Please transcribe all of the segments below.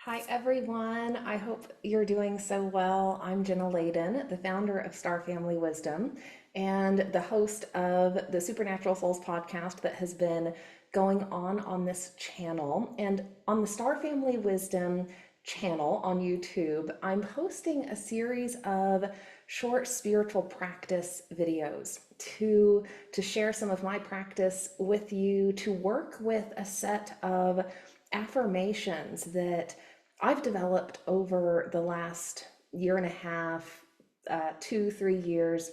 Hi, everyone. I hope you're doing so well. I'm Jenna, the founder of Star Family Wisdom and the host of the Supernatural Souls podcast that has been going on this channel. And on the Star Family Wisdom channel on YouTube, I'm hosting a series of short spiritual practice videos to share some of my practice with you, to work with a set of affirmations that I've developed over the last year and a half, 2, 3 years,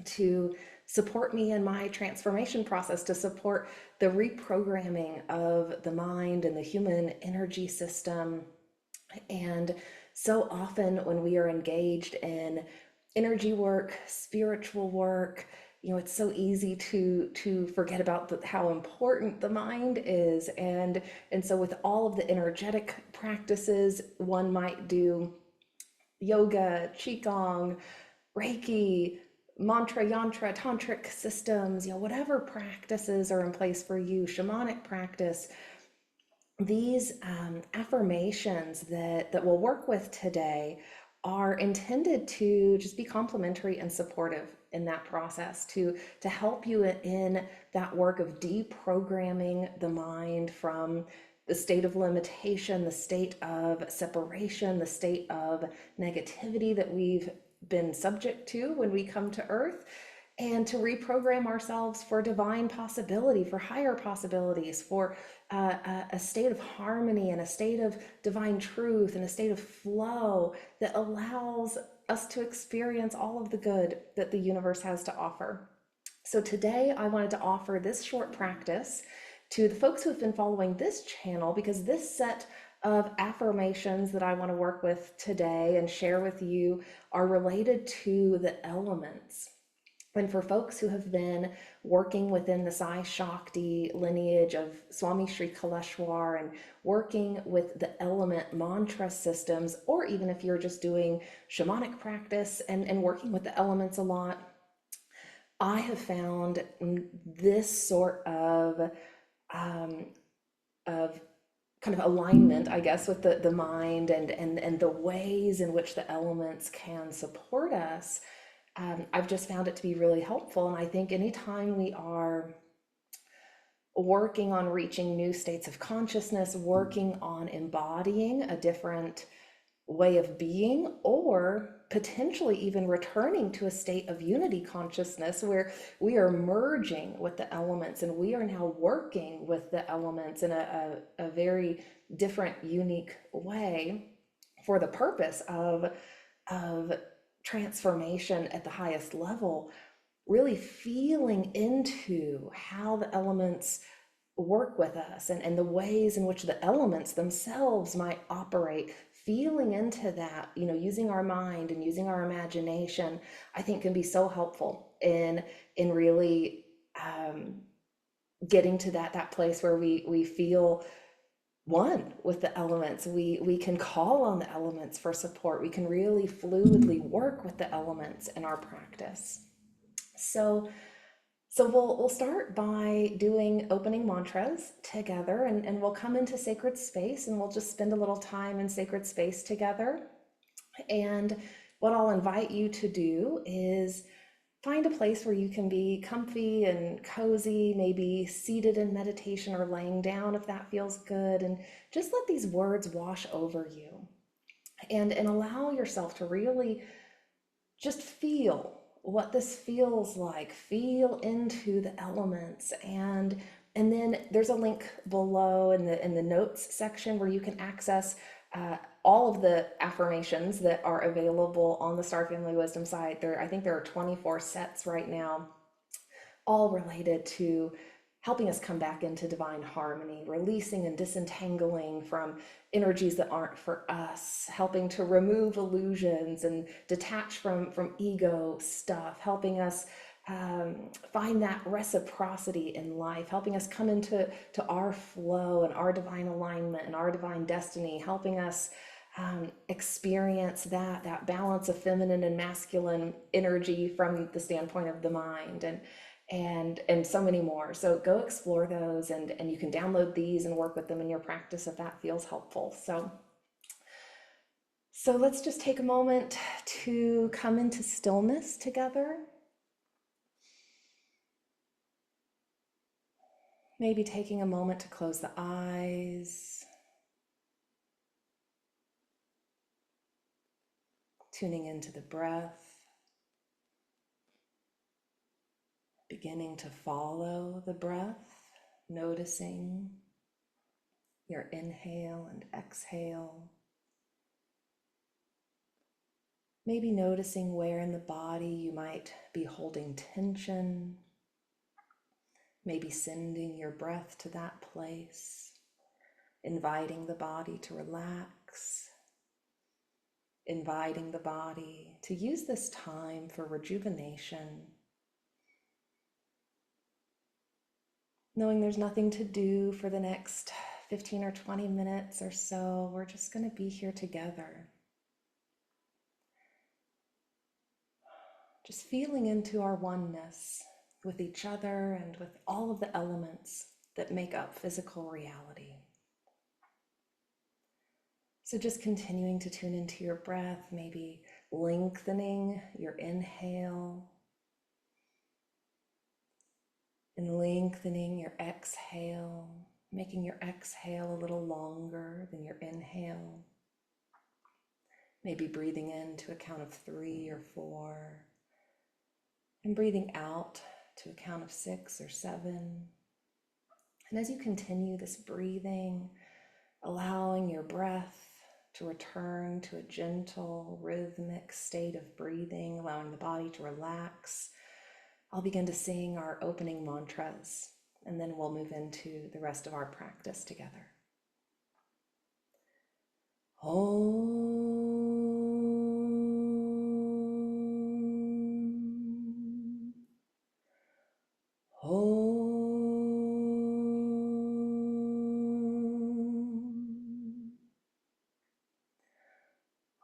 to support me in my transformation process, to support the reprogramming of the mind and the human energy system. And so often when we are engaged in energy work, spiritual work, it's so easy to forget about how important the mind is. And so with all of the energetic practices, one might do yoga, qigong, reiki, mantra, yantra, tantric systems, whatever practices are in place for you, shamanic practice. These affirmations that we'll work with today are intended to just be complementary and supportive in that process, to help you in that work of deprogramming the mind from the state of limitation, the state of separation, the state of negativity that we've been subject to when we come to Earth, and to reprogram ourselves for divine possibility, for higher possibilities, for a state of harmony and a state of divine truth and a state of flow that allows us to experience all of the good that the universe has to offer. So today I wanted to offer this short practice to the folks who have been following this channel, because this set of affirmations that I want to work with today and share with you are related to the elements. And for folks who have been working within the Sai Shakti lineage of Swami Sri Kaleshwar and working with the element mantra systems, or even if you're just doing shamanic practice and working with the elements a lot, I have found this sort um, of kind of alignment, I guess, with the mind and the ways in which the elements can support us. I've just found it to be really helpful. And I think anytime we are working on reaching new states of consciousness, working on embodying a different way of being, or potentially even returning to a state of unity consciousness where we are merging with the elements and we are now working with the elements in a very different, unique way for the purpose of transformation at the highest level, really feeling into how the elements work with us and the ways in which the elements themselves might operate, feeling into that, using our mind and using our imagination, I think can be so helpful in really getting to that place where we feel one with the elements. We can call on the elements for support. We can really fluidly work with the elements in our practice. So we'll start by doing opening mantras together, and we'll come into sacred space and we'll just spend a little time in sacred space together. And what I'll invite you to do is find a place where you can be comfy and cozy, maybe seated in meditation or laying down if that feels good, and just let these words wash over you and allow yourself to really just feel what this feels like. Feel into the elements, and then there's a link below in the notes section where you can access all of the affirmations that are available on the Star Family Wisdom site. I think there are 24 sets right now, all related to helping us come back into divine harmony, releasing and disentangling from energies that aren't for us, helping to remove illusions and detach from ego stuff, helping us find that reciprocity in life, helping us come into our flow and our divine alignment and our divine destiny, helping us experience that balance of feminine and masculine energy from the standpoint of the mind, and so many more. So go explore those, and you can download these and work with them in your practice if that feels helpful. So So let's just take a moment to come into stillness together. Maybe taking a moment to close the eyes, tuning into the breath, beginning to follow the breath, noticing your inhale and exhale. Maybe noticing where in the body you might be holding tension. Maybe sending your breath to that place, inviting the body to relax, inviting the body to use this time for rejuvenation, knowing there's nothing to do for the next 15 or 20 minutes or so. We're just going to be here together. Just feeling into our oneness with each other and with all of the elements that make up physical reality. So just continuing to tune into your breath, maybe lengthening your inhale and lengthening your exhale, making your exhale a little longer than your inhale. Maybe breathing in to a count of 3 or 4, and breathing out to a count of 6 or 7. And as you continue this breathing, allowing your breath to return to a gentle, rhythmic state of breathing, allowing the body to relax, I'll begin to sing our opening mantras, and then we'll move into the rest of our practice together. Om. Om.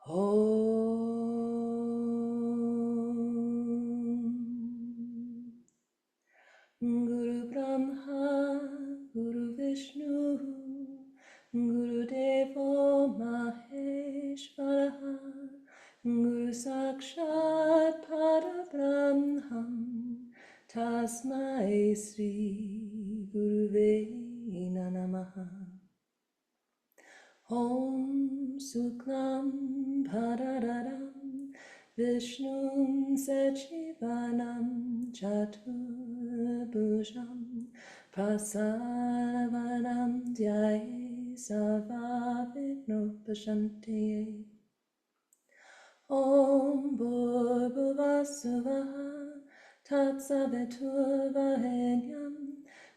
Om. Guru Brahma, Guru Vishnu, Guru Devo Maheshwara, Guru Sakshat Parabrahmam, Tasmai Sri Guruve Namaha. Om Suklam Parararam Vishnum Sachivanam Chaturbhujam Prasavanam Dhyaye Sarvavignopashantaye. Om Bhurvasavaha Tatsaviturvarenyam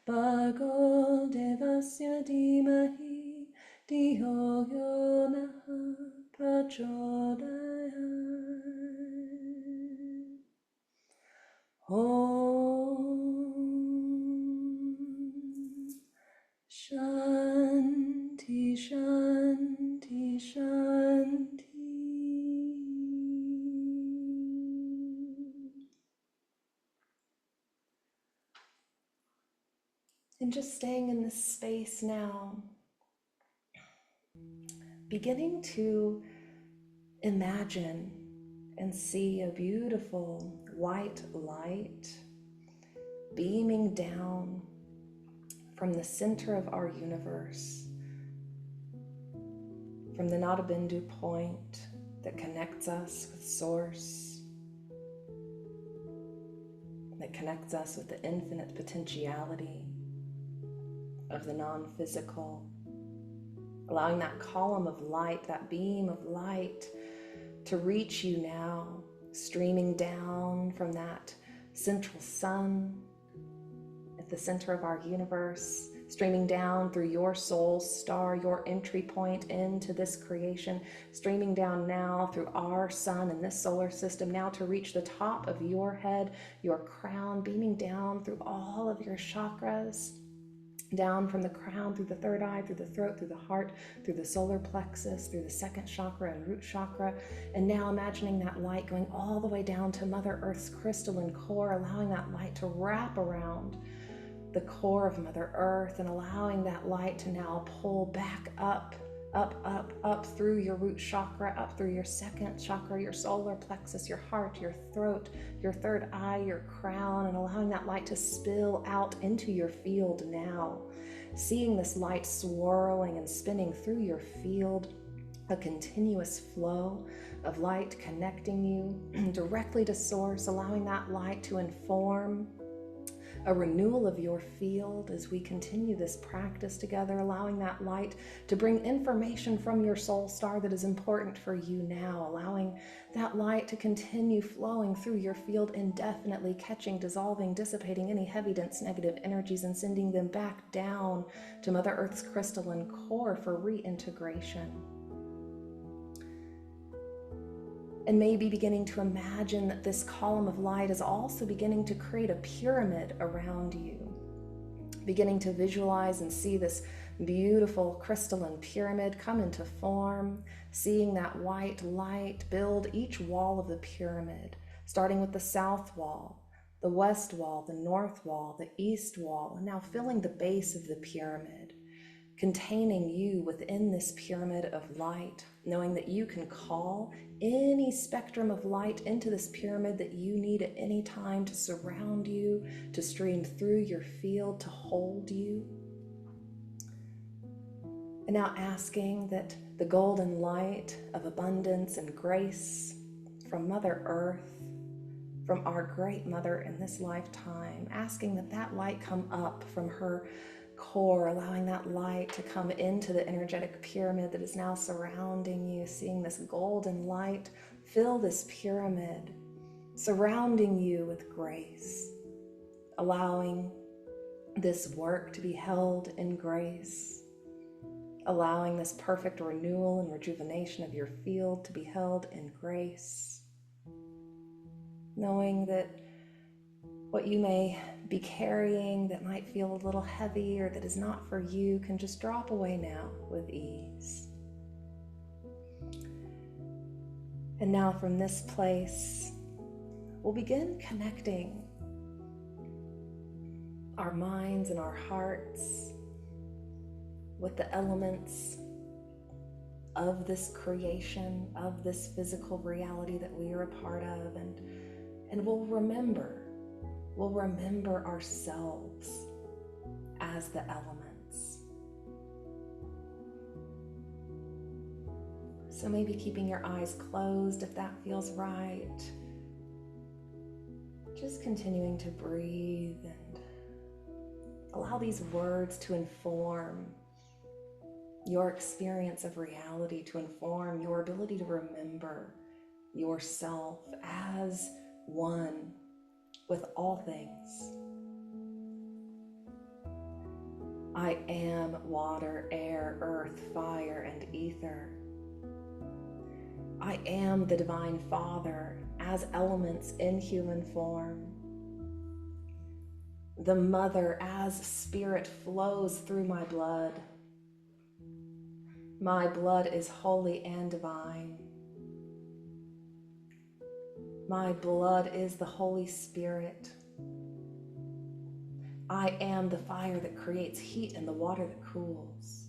Bhargo Devasya Dhimahi Dhiyo yo naha prachodayat. Om Shanti Shanti Shanti. And just staying in this space now, beginning to imagine and see a beautiful white light beaming down from the center of our universe, from the Nada Bindu point that connects us with Source, that connects us with the infinite potentiality of the non-physical, allowing that column of light, that beam of light to reach you now, streaming down from that central sun at the center of our universe, streaming down through your soul star, your entry point into this creation, streaming down now through our sun and this solar system, now to reach the top of your head, your crown, beaming down through all of your chakras, down from the crown, through the third eye, through the throat, through the heart, through the solar plexus, through the second chakra and root chakra. And now imagining that light going all the way down to Mother Earth's crystalline core, allowing that light to wrap around the core of Mother Earth and allowing that light to now pull back up up, up, up through your root chakra, up through your second chakra, your solar plexus, your heart, your throat, your third eye, your crown, and allowing that light to spill out into your field now. Seeing this light swirling and spinning through your field, a continuous flow of light connecting you directly to source, allowing that light to inform a renewal of your field as we continue this practice together, allowing that light to bring information from your soul star that is important for you now, allowing that light to continue flowing through your field indefinitely, catching, dissolving, dissipating any heavy, dense, negative energies and sending them back down to Mother Earth's crystalline core for reintegration. And maybe beginning to imagine that this column of light is also beginning to create a pyramid around you. Beginning to visualize and see this beautiful crystalline pyramid come into form, seeing that white light build each wall of the pyramid, starting with the south wall, the west wall, the north wall, the east wall, and now filling the base of the pyramid, containing you within this pyramid of light, knowing that you can call any spectrum of light into this pyramid that you need at any time to surround you, to stream through your field, to hold you. And now asking that the golden light of abundance and grace from Mother Earth, from our great mother in this lifetime, asking that that light come up from her core, allowing that light to come into the energetic pyramid that is now surrounding you, seeing this golden light fill this pyramid, surrounding you with grace, allowing this work to be held in grace, allowing this perfect renewal and rejuvenation of your field to be held in grace, knowing that what you may be carrying that might feel a little heavy or that is not for you can just drop away now with ease. And now from this place, we'll begin connecting our minds and our hearts with the elements of this creation, of this physical reality that we are a part of, and we'll remember ourselves as the elements. So maybe keeping your eyes closed if that feels right. Just continuing to breathe and allow these words to inform your experience of reality, to inform your ability to remember yourself as one with all things. I am water, air, earth, fire, and ether. I am the Divine Father as elements in human form. The Mother as spirit flows through my blood. My blood is holy and divine. My blood is the Holy Spirit. I am the fire that creates heat and the water that cools.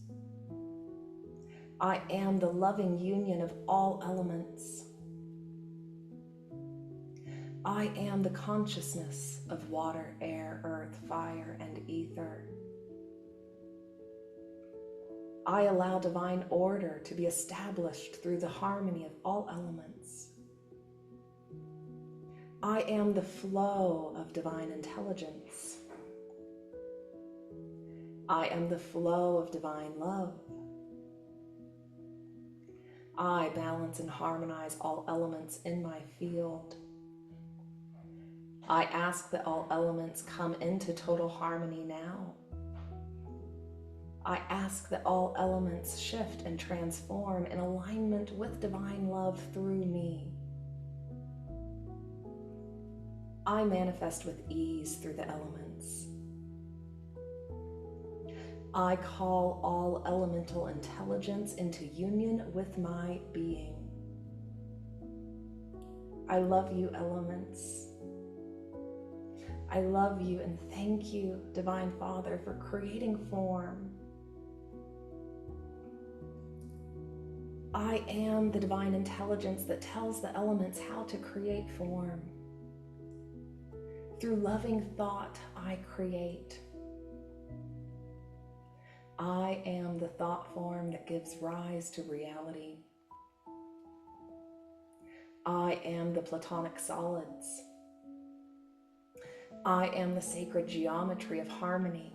I am the loving union of all elements. I am the consciousness of water, air, earth, fire, and ether. I allow divine order to be established through the harmony of all elements. I am the flow of divine intelligence. I am the flow of divine love. I balance and harmonize all elements in my field. I ask that all elements come into total harmony now. I ask that all elements shift and transform in alignment with divine love through me. I manifest with ease through the elements. I call all elemental intelligence into union with my being. I love you, elements. I love you and thank you, Divine Father, for creating form. I am the divine intelligence that tells the elements how to create form. Through loving thought, I create. I am the thought form that gives rise to reality. I am the Platonic solids. I am the sacred geometry of harmony.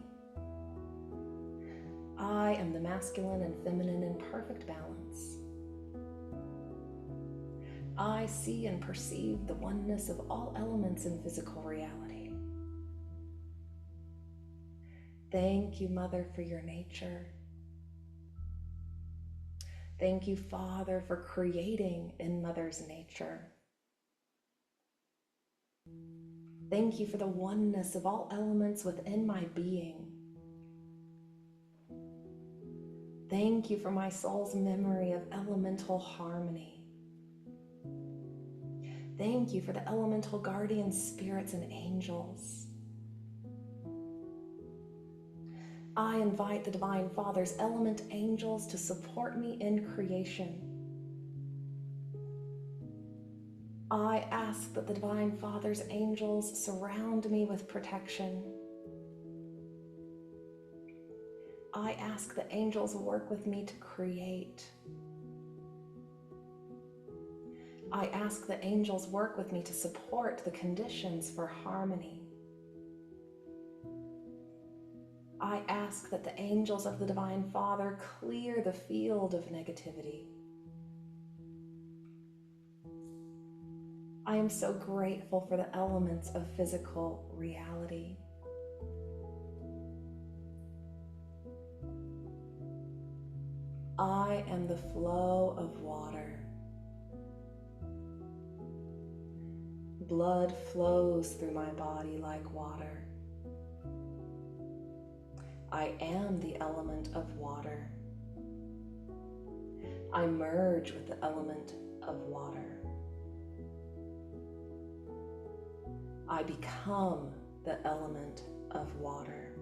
I am the masculine and feminine in perfect balance. I see and perceive the oneness of all elements in physical reality. Thank you, Mother, for your nature. Thank you, Father, for creating in Mother's nature. Thank you for the oneness of all elements within my being. Thank you for my soul's memory of elemental harmony. Thank you for the elemental guardian spirits and angels. I invite the Divine Father's element angels to support me in creation. I ask that the Divine Father's angels surround me with protection. I ask that angels work with me to create. I ask that angels work with me to support the conditions for harmony. I ask that the angels of the Divine Father clear the field of negativity. I am so grateful for the elements of physical reality. I am the flow of water. Blood flows through my body like water. I am the element of water. I merge with the element of water. I become the element of water.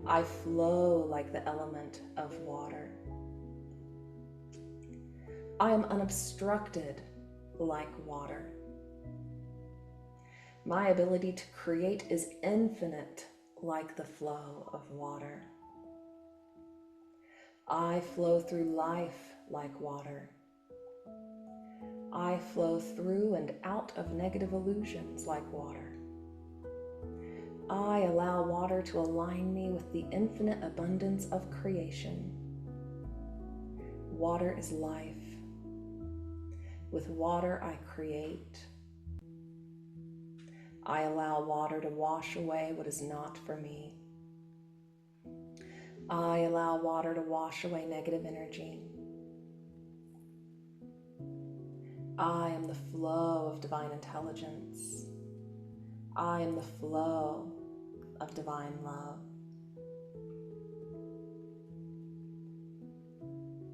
I flow like the element of water. I am unobstructed like water. My ability to create is infinite like the flow of water. I flow through life like water. I flow through and out of negative illusions like water. I allow water to align me with the infinite abundance of creation. Water is life. With water, I create. I allow water to wash away what is not for me. I allow water to wash away negative energy. I am the flow of divine intelligence. I am the flow of divine love.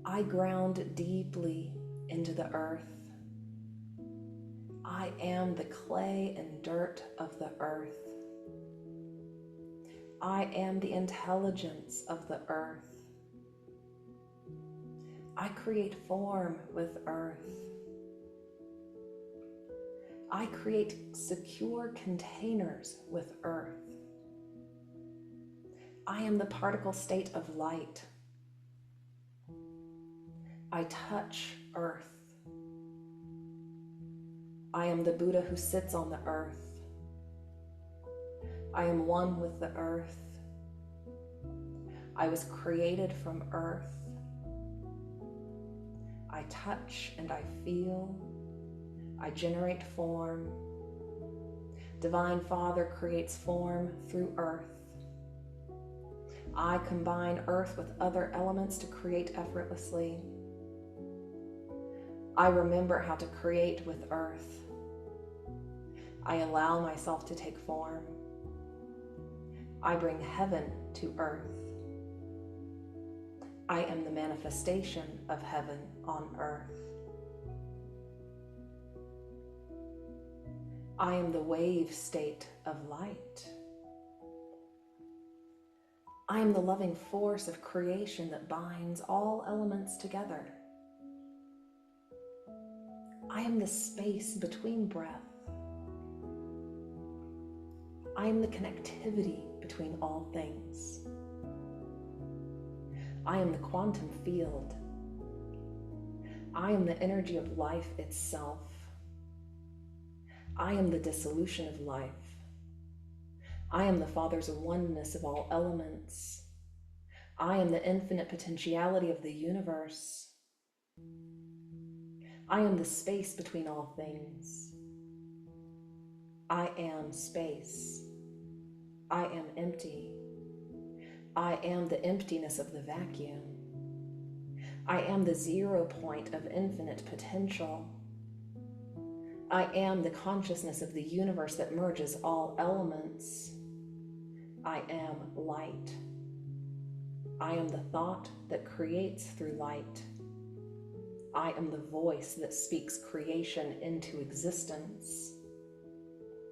I ground deeply into the earth. I am the clay and dirt of the earth. I am the intelligence of the earth. I create form with earth. I create secure containers with earth. I am the particle state of light. I touch earth. I am the Buddha who sits on the earth. I am one with the earth. I was created from earth. I touch and I feel. I generate form. Divine Father creates form through earth. I combine earth with other elements to create effortlessly. I remember how to create with earth. I allow myself to take form. I bring heaven to earth. I am the manifestation of heaven on earth. I am the wave state of light. I am the loving force of creation that binds all elements together. I am the space between breath. I am the connectivity between all things. I am the quantum field. I am the energy of life itself. I am the dissolution of life. I am the Father's oneness of all elements. I am the infinite potentiality of the universe. I am the space between all things. I am space. I am empty. I am the emptiness of the vacuum. I am the 0 point of infinite potential. I am the consciousness of the universe that merges all elements. I am light. I am the thought that creates through light. I am the voice that speaks creation into existence.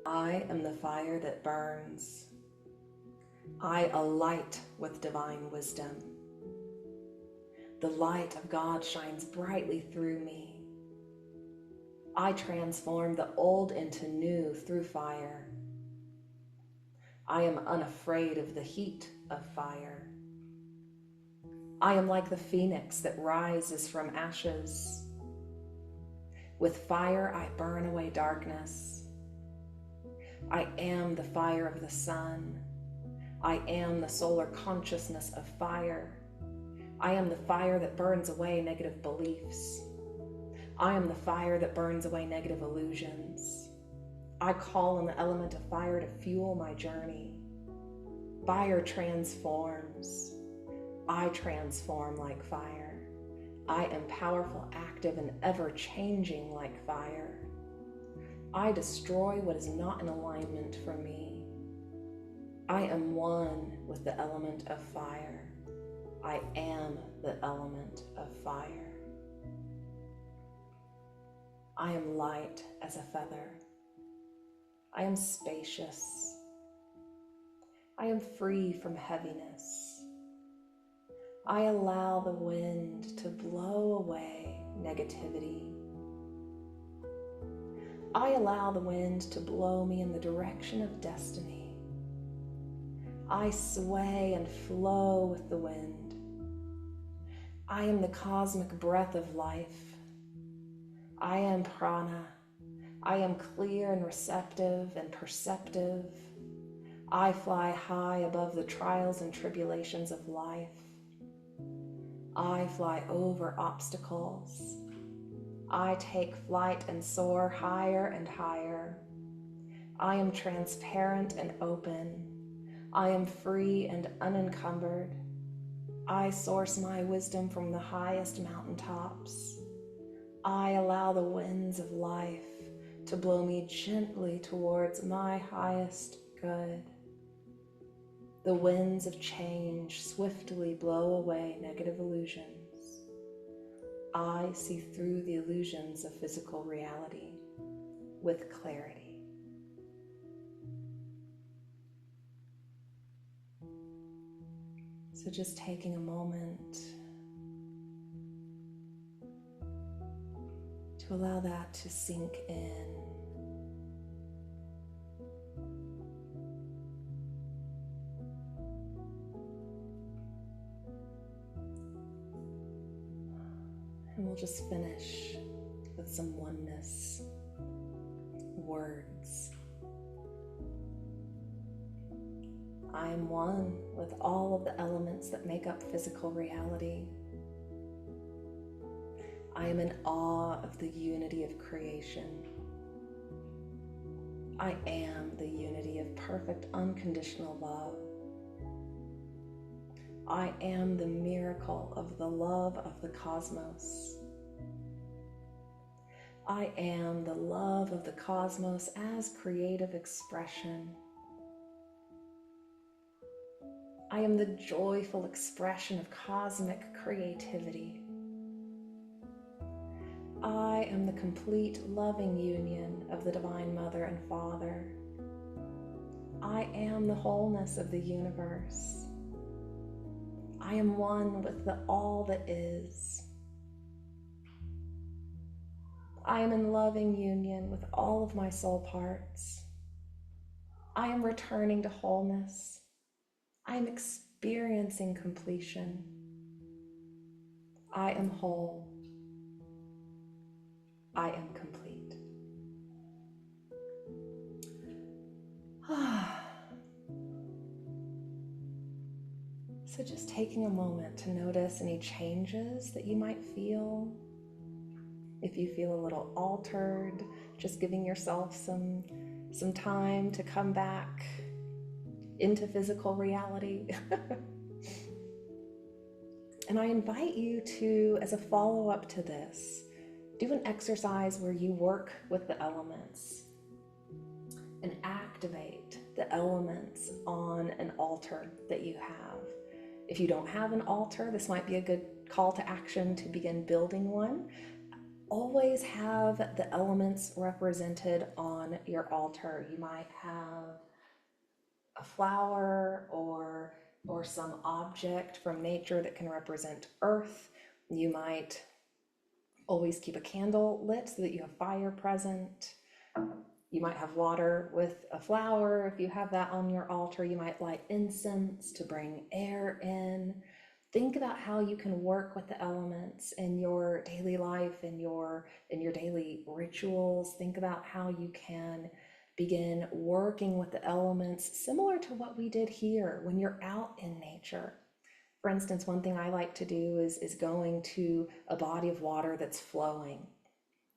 I am the fire that burns. I alight with divine wisdom. The light of God shines brightly through me. I transform the old into new through fire. I am unafraid of the heat of fire. I am like the phoenix that rises from ashes. With fire I burn away darkness. I am the fire of the sun. I am the solar consciousness of fire. I am the fire that burns away negative beliefs. I am the fire that burns away negative illusions. I call on the element of fire to fuel my journey. Fire transforms. I transform like fire. I am powerful, active, and ever-changing like fire. I destroy what is not in alignment for me. I am one with the element of fire. I am the element of fire. I am light as a feather. I am spacious. I am free from heaviness. I allow the wind to blow away negativity. I allow the wind to blow me in the direction of destiny. I sway and flow with the wind. I am the cosmic breath of life. I am prana. I am clear and receptive and perceptive. I fly high above the trials and tribulations of life. I fly over obstacles. I take flight and soar higher and higher. I am transparent and open. I am free and unencumbered. I source my wisdom from the highest mountaintops. I allow the winds of life to blow me gently towards my highest good. The winds of change swiftly blow away negative illusions. I see through the illusions of physical reality with clarity. So just taking a moment to allow that to sink in. And we'll just finish with some oneness words. I am one with all of the elements that make up physical reality. I am in awe of the unity of creation. I am the unity of perfect unconditional love. I am the miracle of the love of the cosmos. I am the love of the cosmos as creative expression. I am the joyful expression of cosmic creativity. I am the complete loving union of the Divine Mother and Father. I am the wholeness of the universe. I am one with the all that is. I am in loving union with all of my soul parts. I am returning to wholeness. I am experiencing completion. I am whole. I am complete. So just taking a moment to notice any changes that you might feel. If you feel a little altered, just giving yourself some time to come back into physical reality. And I invite you to, as a follow-up to this, do an exercise where you work with the elements and activate the elements on an altar that you have. If you don't have an altar, this might be a good call to action to begin building one. Always have the elements represented on your altar. You might have a flower or some object from nature that can represent earth. You might always keep a candle lit so that you have fire present. You might have water with a flower. If you have that on your altar, you might light incense to bring air in. Think about how you can work with the elements in your daily life, in your daily rituals. Think about how you can begin working with the elements similar to what we did here when you're out in nature. For instance, one thing I like to do is going to a body of water that's flowing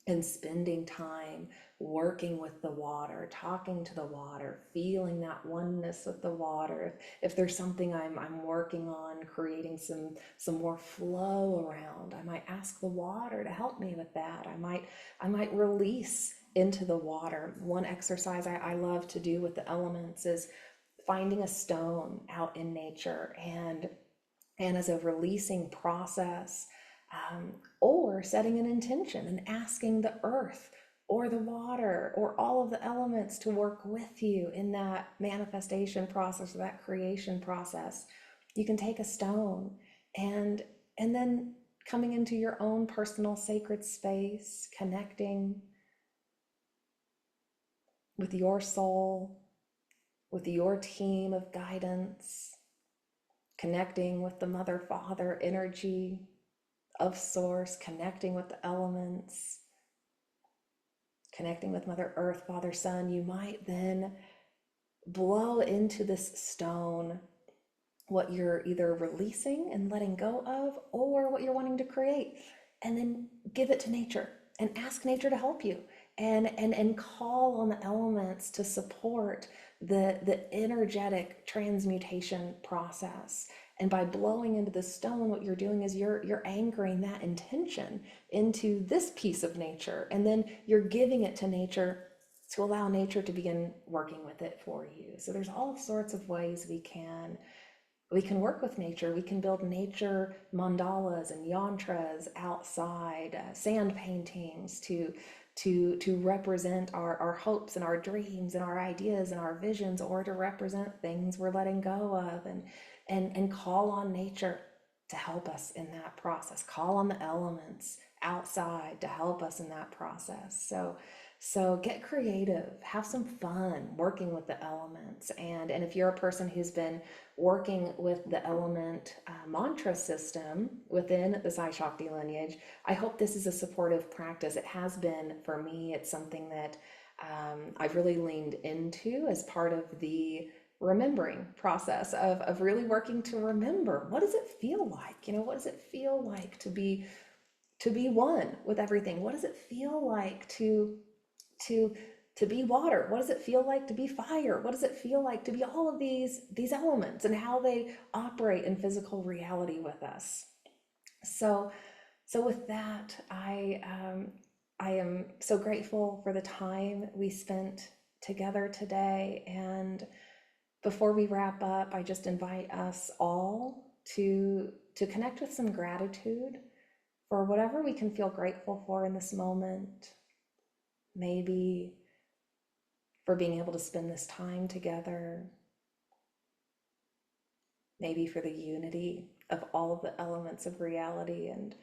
and spending time working with the water, talking to the water, feeling that oneness with the water. If there's something I'm working on, creating some more flow around, I might ask the water to help me with that. I might release into the water. One exercise I love to do with the elements is finding a stone out in nature and as a releasing process, or setting an intention and asking the earth or the water or all of the elements to work with you in that manifestation process or that creation process. You can take a stone and then coming into your own personal sacred space, connecting with your soul, with your team of guidance, connecting with the mother father energy of source, connecting with the elements, connecting with Mother Earth, Father, Son. You might then blow into this stone what you're either releasing and letting go of or what you're wanting to create, and then give it to nature and ask nature to help you and call on the elements to support the energetic transmutation process. And by blowing into the stone, what you're doing is you're anchoring that intention into this piece of nature, and then you're giving it to nature to allow nature to begin working with it for you. So there's all sorts of ways we can work with nature. We can build nature mandalas and yantras outside, sand paintings to represent our hopes and our dreams and our ideas and our visions, or to represent things we're letting go of, and call on nature to help us in that process. Call on the elements outside to help us in that process. So get creative, have some fun working with the elements. And if you're a person who's been working with the element mantra system within the Sai Shakti lineage, I hope this is a supportive practice. It has been for me. It's something that I've really leaned into as part of the remembering process of really working to remember, what does it feel like? What does it feel like to be one with everything? What does it feel like to be water? What does it feel like to be fire? What does it feel like to be all of these elements and how they operate in physical reality with us? So with that, I am so grateful for the time we spent together today. And before we wrap up, I just invite us all to connect with some gratitude for whatever we can feel grateful for in this moment. Maybe for being able to spend this time together. Maybe for the unity of all of the elements of reality and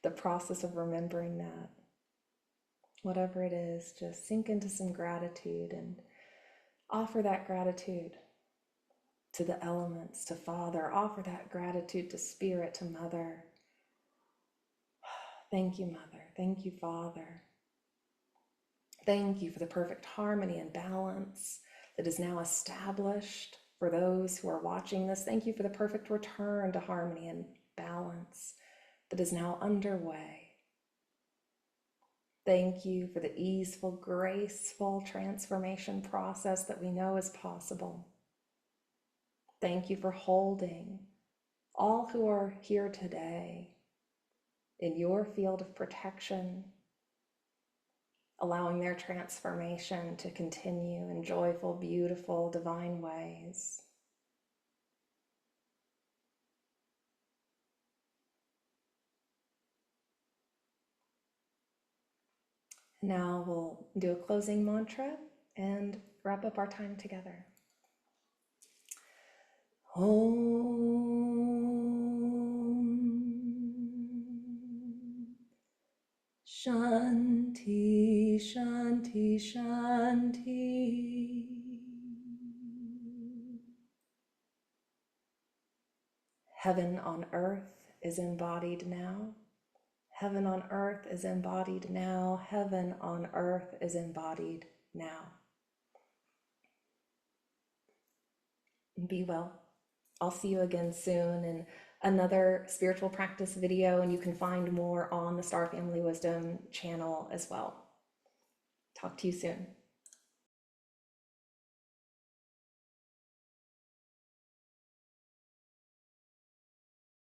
the process of remembering that. Whatever it is, just sink into some gratitude and offer that gratitude to the elements, to Father. Offer that gratitude to Spirit, to Mother. Thank you, Mother. Thank you, Father. Thank you for the perfect harmony and balance that is now established for those who are watching this. Thank you for the perfect return to harmony and balance that is now underway. Thank you for the easeful, graceful transformation process that we know is possible. Thank you for holding all who are here today in your field of protection, allowing their transformation to continue in joyful, beautiful, divine ways. Now we'll do a closing mantra and wrap up our time together. Om Shanti, Shanti, Shanti. Heaven on earth is embodied now. Heaven on earth is embodied now. Heaven on earth is embodied now. Be well. I'll see you again soon in another spiritual practice video, and you can find more on the Star Family Wisdom channel as well. Talk to you soon.